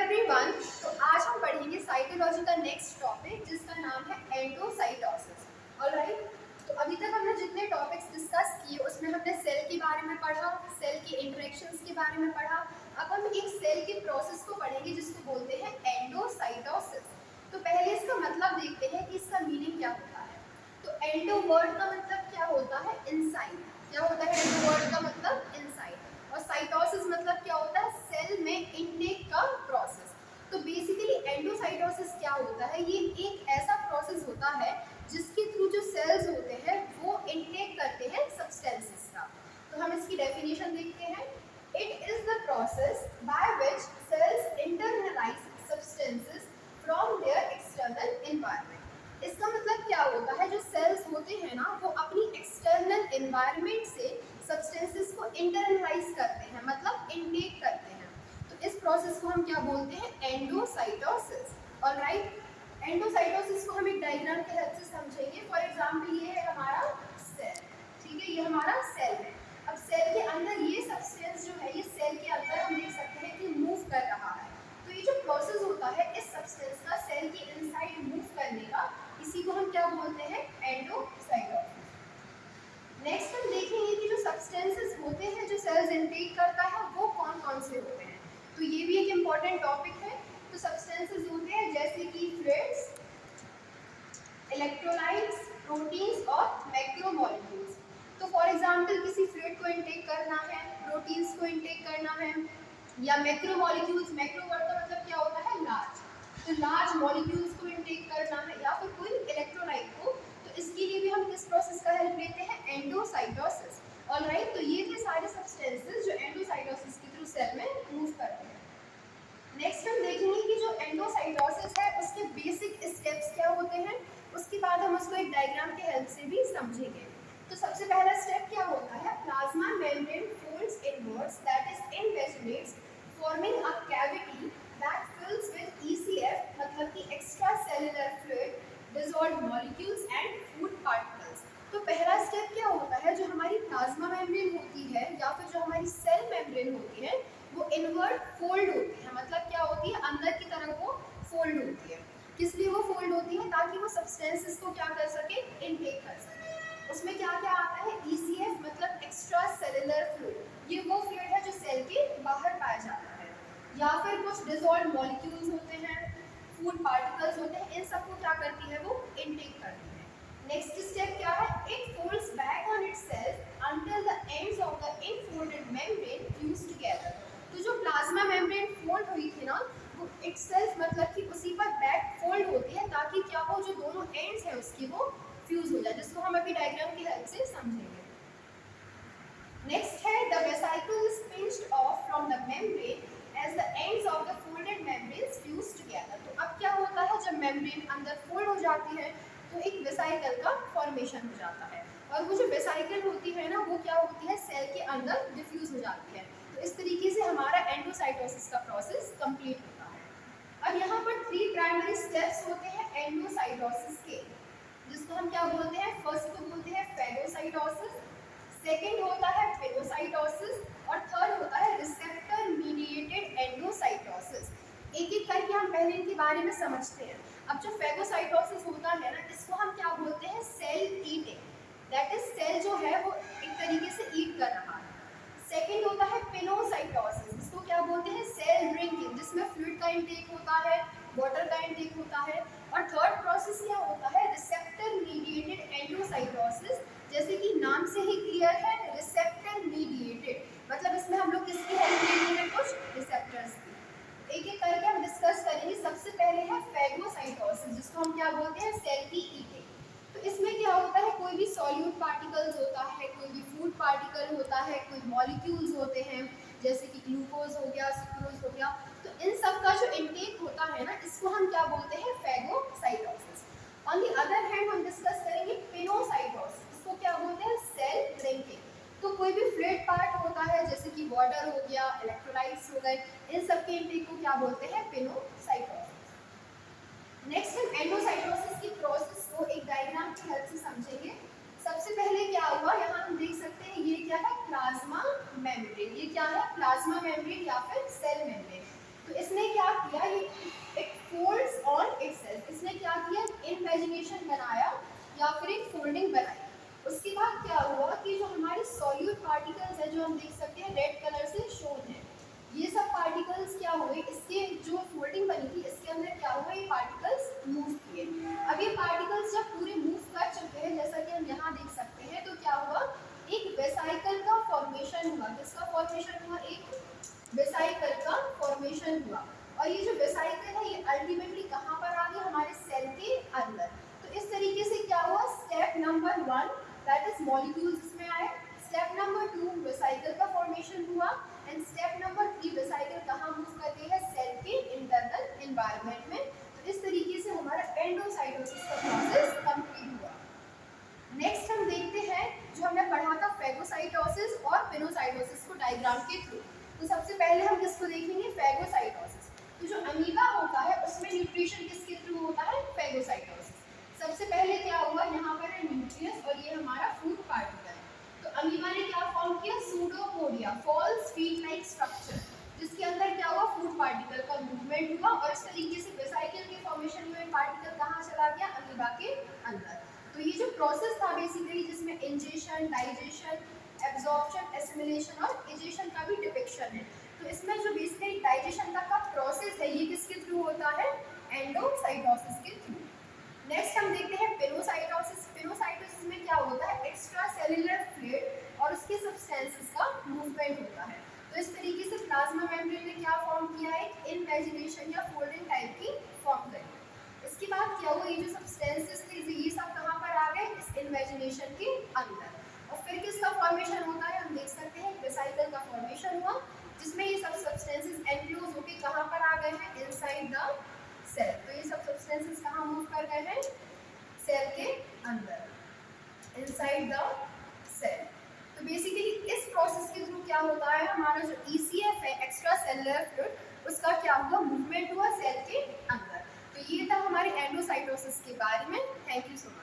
Everyone, तो आज हम पढ़ेंगे साइटोलॉजी का नेक्स्ट टॉपिक जिसका नाम है एंडोसाइटोसिस। ऑलराइट, तो अभी तक हमने जितने टॉपिक्स डिस्कस किए उसमें हमने सेल के बारे में पढ़ा, सेल की इंटरेक्शंस के बारे में पढ़ा। अब हम एक सेल के प्रोसेस को पढ़ेंगे जिसको बोलते हैं एंडोसाइटोसिस। तो पहले इसका मतलब देखते हैं कि इसका मीनिंग क्या होता है। तो एंडो वर्ड का मतलब क्या होता है? इनसाइड। क्या होता है एंडो वर्ड का मतलब? इनसाइड। और साइटोसिस मतलब क्या होता है? सेल में इनटेक का प्रोसेस। तो बेसिकली एंडोसाइटोसिस क्या होता है? ये एक ऐसा प्रोसेस होता है जिसके थ्रू जो सेल्स होते हैं वो इनटेक करते हैं सब्सटेंसेस का। तो हम इसकी डेफिनेशन देखते हैं। It is the process by which cells internalize substances from their external environment. इसका मतलब क्या होता है? जो सेल्स होते हैं ना, वो अपनी एक्सटर्नल एनवायरनमेंट से सब्सटेंसेस को इंटरनलाइज करते हैं, मतलब इनटेक करते हैं। तो इस प्रोसेस को हम क्या बोलते हैं? एंडोसाइटोसिस। ऑलराइट, एंडोसाइटोसिस को हम एक डायग्राम के हेल्प से समझेंगे। फॉर एग्जांपल ये है हमारा सेल, ठीक है, ये हमारा सेल है। अब सेल के अंदर ये सब्सटेंस जो है, ये सेल के अंदर हम देख सकते हैं कि मूव कर रहा है। तो ये जो प्रोसेस होता है इस सब्सटेंस का सेल के इनसाइड मूव करने का, इसी को हम क्या बोलते हैं? एंडोसाइटोसिस। नेक्स्ट हम देखेंगे कि जो सब्सटेंसेस होते हैं जो सेल्स इनटेक करता है वो कौन कौन से होते हैं। तो ये भी एक इम्पॉर्टेंट टॉपिक है। तो सब्सटेंसेस होते हैं जैसे कि फ्लूइड्स, इलेक्ट्रोलाइट्स, प्रोटीन्स और मैक्रोमोलेक्यूल्स। तो फॉर एग्जांपल किसी फ्लूइड को इनटेक करना है, प्रोटीन्स को इनटेक करना है, या मैक्रोमोलेक्यूल्स, मैक्रो वर्ड का मतलब क्या होता है? लार्ज। तो लार्ज मॉलिक्यूल्स को इनटेक करना है, या फिर कोई इलेक्ट्रोलाइट को। तो इसके लिए भी हम किस प्रोसेस का हेल्प लेते हैं? एंडोसाइटोसिस। ऑलराइट, तो ये थे सारे सब्सटेंसेस जो एंडोसाइटोसिस के थ्रू सेल में मूव करते हैं। नेक्स्ट हम देखेंगे कि जो एंडोसाइटोसिस है उसके बेसिक स्टेप्स क्या होते हैं। उसके बाद हम उसको एक डायग्राम के हेल्प से भी समझेंगे। तो सबसे पहला स्टेप क्या होता है? Plasma membrane folds inwards, that is invaginates, forming a cavity that fills with ECF, मतलब कि extracellular fluid, dissolved molecules and food particles. तो पहला स्टेप क्या होता है? जो हमारी प्लाज्मा मेम्ब्रेन होती है या फिर जो हमारी सेल मेम्ब्रेन होती है वो इनवर्ड फोल्ड होती है। मतलब क्या होती है? अंदर की तरफ वो फोल्ड होती है। किस लिए वो फोल्ड होती है? ताकि वो सब्सटेंसेस को क्या कर सके? इनटेक कर सके। उसमें क्या क्या आता है? ECF मतलब एक्स्ट्रा सेलुलर फ्लूइड। ये वो फ्लूइड है जो सेल के बाहर पाया जाता है। या फिर कुछ डिसॉल्व्ड मॉलिक्यूल्स होते हैं, फूड पार्टिकल्स होते हैं, इन सबको क्या करती है? वो इनटेक करती है। नेक्स्ट स्टेप क्या है? It folds back on itself until the ends of the infolded membrane fuse together. तो जो प्लाज्मा मेम्ब्रेन फोल्ड हुई थी ना, वो इटसेल्फ मतलब कि उसी पर बैक फोल्ड होती है ताकि क्या हो? जो दोनों एंड्स है उसकी वो फ्यूज हो जाए, जिसको हम अभी डायग्राम की हेल्प से समझेंगे। नेक्स्ट है the vesicle is pinched of from the membrane as the ends of the folded membranes fuse together। तो अब क्या होता है? जब मेम्ब्रेन अंदर फोल्ड हो जाती है तो एक वेसिकल का फॉर्मेशन हो जाता है, और वो जो वेसिकल होती है ना, वो क्या होती है? सेल के अंदर डिफ्यूज हो जाती है। तो इस तरीके से हमारा एंडोसाइटोसिस का प्रोसेस कंप्लीट होता है। अब यहाँ पर 3 प्राइमरी स्टेप्स होते हैं एंडोसाइटोसिस के, जिसको हम क्या बोलते हैं? फर्स्ट को बोलते हैं फेगोसाइटोसिस, सेकेंड होता है पिनोसाइटोसिस, और थर्ड होता है रिसेप्टर मीडिएटेड एंडोसाइटोसिस। एक एक करके हम पहले इनके बारे में समझते हैं। अब जो फेगोसाइटोसिस होता है ना, इसको हम क्या बोलते हैं? Cell eating, that is cell जो है वो एक तरीके से ईट कर रहा है। सेकेंड होता है पिनोसाइटोसिस, इसको क्या बोलते हैं? सेल ड्रिंकिंग, जिसमें फ्लूइड का इंटेक होता है, वाटर का इंटेक होता है। और थर्ड प्रोसेस क्या होता है? रिसेप्टर मीडिएटेड एंडोसाइटोसिस, जैसे कि नाम से ही क्लियर है, रिसेप्टर मीडिएटेड, मतलब इसमें हम लोग किसकी हेल्प लेते हैं? कुछ रिसेप्टर्स की। एक एक करके हम डिस्कस करेंगे। सबसे पहले है फेगोसाइटोसिस, जिसको हम क्या बोलते हैं? सेल की ईटिंग। तो इसमें क्या होता है? कोई भी सॉल्यूट पार्टिकल्स होता है, कोई भी फूड पार्टिकल होता है, कोई मॉलिक्यूल्स होते हैं जैसे कि ग्लूकोज हो गया, सुक्रोज हो गया। तो इन सब का जो इंटेक होता है ना, इसको हम क्या बोलते हैं? Phagocytosis. On the other hand हम डिस्कस करेंगे पिनोसाइटोसिस, इसको क्या बोलते हैं? Cell drinking. तो कोई भी फ्लूइड पार्ट होता है जैसे कि वाटर हो गया, इलेक्ट्रोलाइट्स हो गए, इन सब के इंटेक को क्या बोलते हैं? पिनोसाइटोसिस। नेक्स्ट हम एंडोसाइटोसिस की प्रोसेस को एक डायग्राम की हेल्प से समझेंगे। सबसे पहले क्या हुआ? यहाँ हम देख सकते हैं ये क्या है? Plasma membrane. ये क्या है? प्लाज्मा मेम्ब्रेन या फिर सेल मेम्ब्रेन। तो इसने क्या किया? इंडेंशन बनाया या फिर एक फोल्डिंग बनाई। उसके बाद क्या हुआ कि जो हमारे सॉल्यूट पार्टिकल्स है जो हम देख सकते हैं रेड कलर से शोन है, ये सब पार्टिकल्स क्या हुए, इसके जो फोल्डिंग बनी थी इसके अंदर क्या हुआ, ये पार्टिकल्स मूव किए। अब ये पार्टिकल्स जब पूरे मूव कर चुके हैं जैसा कि हम यहाँ देख सकते हैं, तो क्या हुआ, एक वेसाइकल का फॉर्मेशन हुआ। किसका फॉर्मेशन हुआ, एक वेसाइकल का फॉर्मेशन हुआ। और ये जो वेसाइकल है ये अल्टीमेटली कहाँ पर आ गई, हमारे सेल के अंदर। तो इस तरीके से क्या हुआ, step number 1 that is molecules इसमें आए, स्टेप नंबर 2 वेसाइकल का फॉर्मेशन हुआ, एंड स्टेप नंबर 3 वेसाइकल कहाँ मूव करते हैं, सेल के इंटरनल एनवायरनमेंट में। तो इस तरीके से हमारा एंडोसाइटोसिस का प्रोसेस कंप्लीट हुआ। नेक्स्ट हम देखते हैं जो हमने पढ़ा था फेगोसाइटोसिस और पिनोसाइटोसिस को डायग्राम के थ्रू। तो सबसे पहले हम किसको देखेंगे, फेगोसाइटोसिस। तो जो अमीबा होता है उसमें न्यूट्रिशन किसके थ्रू होता है, फेगोसाइटोसिस। सबसे पहले क्या हुआ, यहाँ पर है न्यूक्लियस और ये हमारा फूड पार्टिकल। तो अमीबा ने क्या फॉर्म किया, pseudopodia false feet like structure, जिसके अंदर क्या हुआ, फूड पार्टिकल का मूवमेंट हुआ और इस तरीके से वेसाइकल के फॉर्मेशन में पार्टिकल कहाँ चला गया, अमीबा के अंदर। तो ये जो प्रोसेस था बेसिकली जिसमें इंजेशन, डाइजेशन, एब्जॉर्प्शन, एसिमिलेशन और इजेशन का भी डिपिक्शन है। तो इसमें जो बेसिकली डाइजेशन तक का प्रोसेस है ये किसके थ्रू होता है, एंडोसाइटोसिस के थ्रू। नेक्स्ट हम देखते हैं पिनोसाइटोसिस। पिनोसाइटोसिस में क्या होता है, एक्स्ट्रा सेल्युलर फ्लूइड और उसके सब्सटेंसेस का मूवमेंट होता है। तो इस तरीके से प्लाज्मा मेम्ब्रेन ने क्या फॉर्म किया है, इनवेजिनेशन या फोल्डिंग टाइप की फॉर्म करी। इसके बाद क्या हुआ, ये जो सब्सटेंसेस थे ये सब कहाँ पर आ गए, इस इन्वेजिनेशन के अंदर। और फिर किसका फॉर्मेशन होता है, हम देख सकते हैं वेसाइकल का फॉर्मेशन हुआ जिसमें ये सब सब्सटेंसेस एनक्लोज होकर कहाँ पर आ गए हैं, इनसाइड द सेल। तो ये सब सब्सटेंसेस कहाँ मूव कर गए हैं, सेल के अंदर, इनसाइड द सेल। तो बेसिकली इस प्रोसेस के थ्रू क्या होता है, हमारा जो ECF है, एक्स्ट्रा सेलुलर फ्लूइड, उसका क्या हुआ, मूवमेंट हुआ सेल के अंदर। तो ये था हमारे एंडोसाइटोसिस के बारे में। Thank you so much.